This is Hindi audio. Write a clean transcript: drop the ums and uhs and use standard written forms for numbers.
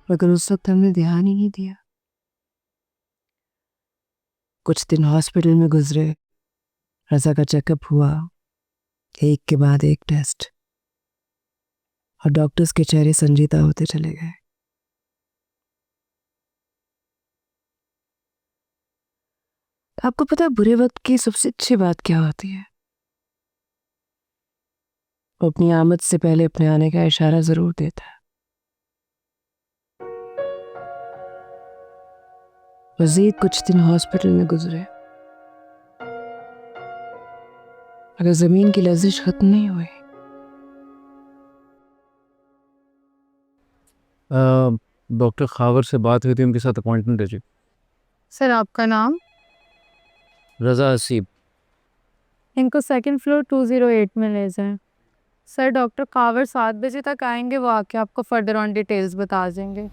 मगर उस वक्त हमने ध्यान ही नहीं दिया। कुछ दिन हॉस्पिटल में गुजरे, रजा का चेकअप हुआ, एक के बाद एक टेस्ट, और डॉक्टर्स के चेहरे संजीदा होते चले गए। आपको पता है बुरे वक्त की सबसे अच्छी बात क्या होती है? वो अपनी आमद से पहले अपने आने का इशारा जरूर देता है। मजीद कुछ दिन हॉस्पिटल में गुजरे, अगर जमीन की लर्जिश खत्म नहीं हुई। डॉक्टर खावर से बात हुई थी, उनके साथ अपॉइंटमेंट है जी। सर आपका नाम? रज़ा हसीब। इनको सेकंड फ्लोर 208 में ले जाएं। सर डॉक्टर कावर 7 बजे तक आएंगे, वो आके आपको फर्दर ऑन डिटेल्स बता देंगे।